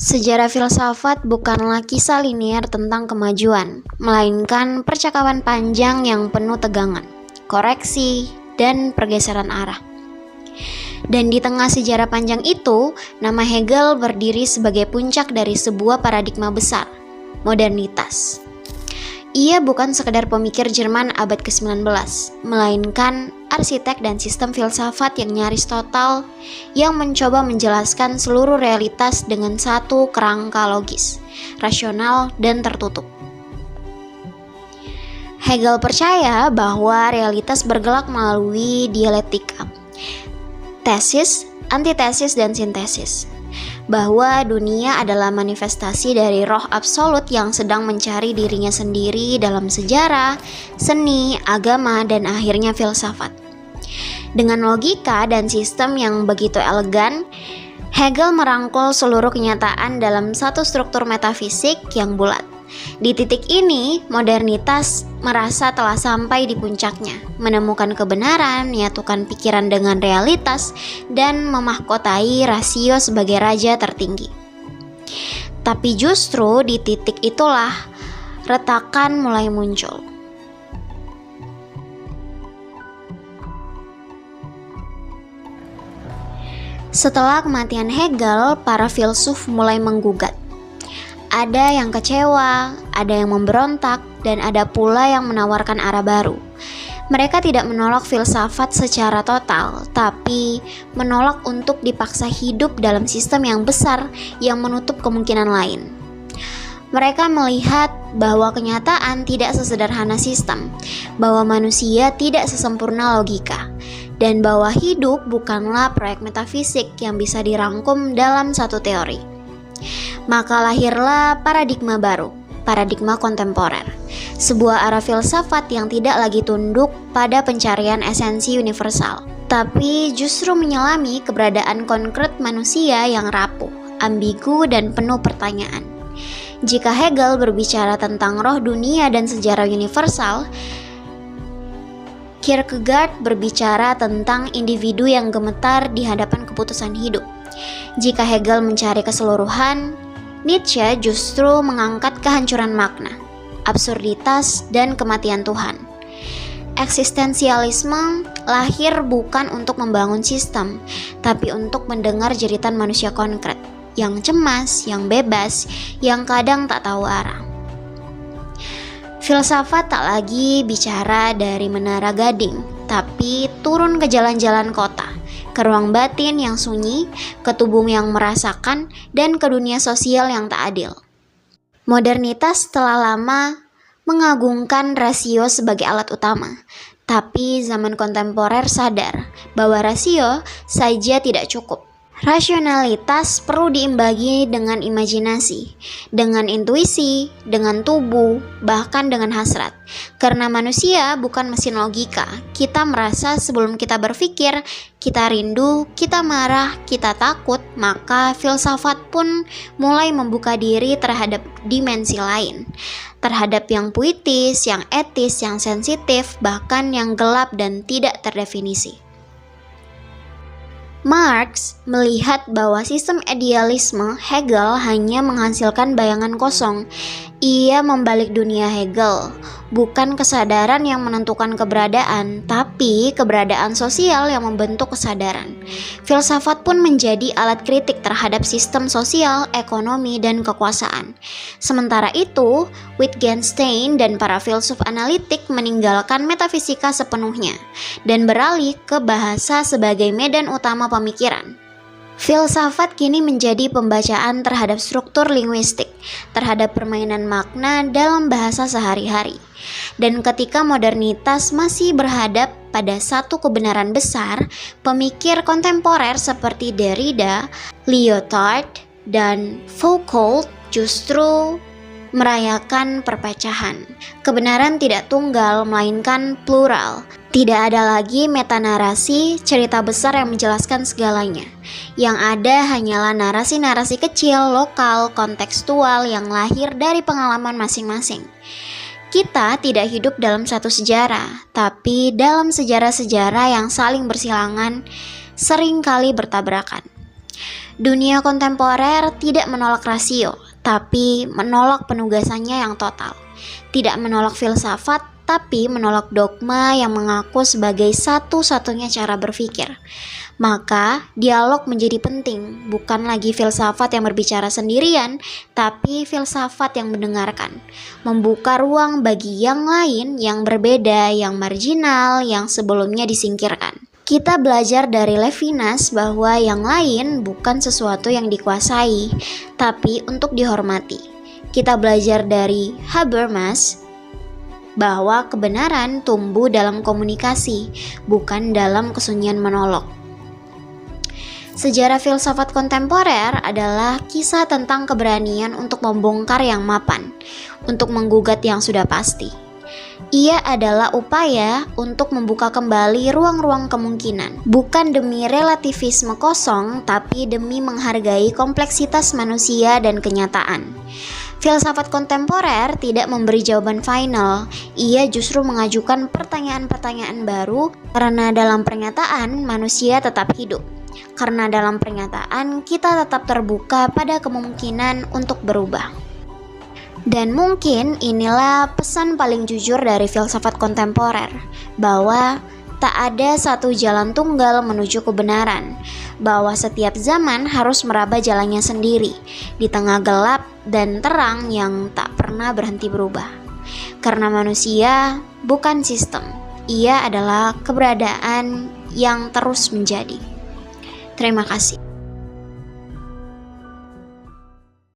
Sejarah filsafat bukanlah kisah linier tentang kemajuan, melainkan percakapan panjang yang penuh tegangan, koreksi, dan pergeseran arah. Dan di tengah sejarah panjang itu, nama Hegel berdiri sebagai puncak dari sebuah paradigma besar, modernitas. Ia bukan sekedar pemikir Jerman abad ke-19, melainkan arsitek dan sistem filsafat yang nyaris total yang mencoba menjelaskan seluruh realitas dengan satu kerangka logis, rasional, dan tertutup. Hegel percaya bahwa realitas bergerak melalui dialektika, tesis, antitesis, dan sintesis, bahwa dunia adalah manifestasi dari roh absolut yang sedang mencari dirinya sendiri dalam sejarah, seni, agama, dan akhirnya filsafat. Dengan logika dan sistem yang begitu elegan, Hegel merangkul seluruh kenyataan dalam satu struktur metafisik yang bulat. Di titik ini, modernitas merasa telah sampai di puncaknya, menemukan kebenaran, menyatukan pikiran dengan realitas, dan memahkotai rasio sebagai raja tertinggi. Tapi justru di titik itulah retakan mulai muncul. Setelah kematian Hegel, para filsuf mulai menggugat. Ada yang kecewa, ada yang memberontak, dan ada pula yang menawarkan arah baru. Mereka tidak menolak filsafat secara total, tapi menolak untuk dipaksa hidup dalam sistem yang besar yang menutup kemungkinan lain. Mereka melihat bahwa kenyataan tidak sesederhana sistem, bahwa manusia tidak sesempurna logika, dan bahwa hidup bukanlah proyek metafisik yang bisa dirangkum dalam satu teori. Maka lahirlah paradigma baru, paradigma kontemporer, sebuah arah filsafat yang tidak lagi tunduk pada pencarian esensi universal, tapi justru menyelami keberadaan konkret manusia yang rapuh, ambigu, dan penuh pertanyaan. Jika Hegel berbicara tentang roh dunia dan sejarah universal, Kierkegaard berbicara tentang individu yang gemetar di hadapan keputusan hidup. Jika Hegel mencari keseluruhan, Nietzsche justru mengangkat kehancuran makna, absurditas, dan kematian Tuhan. Eksistensialisme lahir bukan untuk membangun sistem, tapi untuk mendengar jeritan manusia konkret, yang cemas, yang bebas, yang kadang tak tahu arah. Filsafat tak lagi bicara dari menara gading, tapi turun ke jalan-jalan kota, ke ruang batin yang sunyi, ke tubuh yang merasakan, dan ke dunia sosial yang tak adil. Modernitas telah lama mengagungkan rasio sebagai alat utama, tapi zaman kontemporer sadar bahwa rasio saja tidak cukup. Rasionalitas perlu diimbangi dengan imajinasi, dengan intuisi, dengan tubuh, bahkan dengan hasrat. Karena manusia bukan mesin logika. Kita merasa sebelum kita berpikir, kita rindu, kita marah, kita takut, maka filsafat pun mulai membuka diri terhadap dimensi lain. Terhadap yang puitis, yang etis, yang sensitif, bahkan yang gelap dan tidak terdefinisi. Marx melihat bahwa sistem idealisme Hegel hanya menghasilkan bayangan kosong. Ia membalik dunia Hegel, bukan kesadaran yang menentukan keberadaan, tapi keberadaan sosial yang membentuk kesadaran. Filsafat pun menjadi alat kritik terhadap sistem sosial, ekonomi, dan kekuasaan. Sementara itu, Wittgenstein dan para filsuf analitik meninggalkan metafisika sepenuhnya dan beralih ke bahasa sebagai medan utama pemikiran. Filsafat kini menjadi pembacaan terhadap struktur linguistik, terhadap permainan makna dalam bahasa sehari-hari. Dan ketika modernitas masih berhadap pada satu kebenaran besar, pemikir kontemporer seperti Derrida, Lyotard, dan Foucault justru merayakan perpecahan. Kebenaran tidak tunggal, melainkan plural. Tidak ada lagi metanarasi, cerita besar yang menjelaskan segalanya. Yang ada hanyalah narasi-narasi kecil, lokal, kontekstual yang lahir dari pengalaman masing-masing. Kita tidak hidup dalam satu sejarah, tapi dalam sejarah-sejarah yang saling bersilangan, seringkali bertabrakan. Dunia kontemporer tidak menolak rasio, tapi menolak penugasannya yang total. Tidak menolak filsafat, tapi menolak dogma yang mengaku sebagai satu-satunya cara berpikir. Maka, dialog menjadi penting, bukan lagi filsafat yang berbicara sendirian, tapi filsafat yang mendengarkan. Membuka ruang bagi yang lain, yang berbeda, yang marginal, yang sebelumnya disingkirkan. Kita belajar dari Levinas bahwa yang lain bukan sesuatu yang dikuasai, tapi untuk dihormati. Kita belajar dari Habermas bahwa kebenaran tumbuh dalam komunikasi, bukan dalam kesunyian monolog. Sejarah filsafat kontemporer adalah kisah tentang keberanian untuk membongkar yang mapan, untuk menggugat yang sudah pasti. Ia adalah upaya untuk membuka kembali ruang-ruang kemungkinan, bukan demi relativisme kosong, tapi demi menghargai kompleksitas manusia dan kenyataan. Filsafat kontemporer tidak memberi jawaban final, ia justru mengajukan pertanyaan-pertanyaan baru karena dalam pernyataan manusia tetap hidup. Karena dalam pernyataan kita tetap terbuka pada kemungkinan untuk berubah. Dan mungkin inilah pesan paling jujur dari filsafat kontemporer, bahwa tak ada satu jalan tunggal menuju kebenaran, bahwa setiap zaman harus meraba jalannya sendiri, di tengah gelap dan terang yang tak pernah berhenti berubah. Karena manusia bukan sistem, ia adalah keberadaan yang terus menjadi. Terima kasih.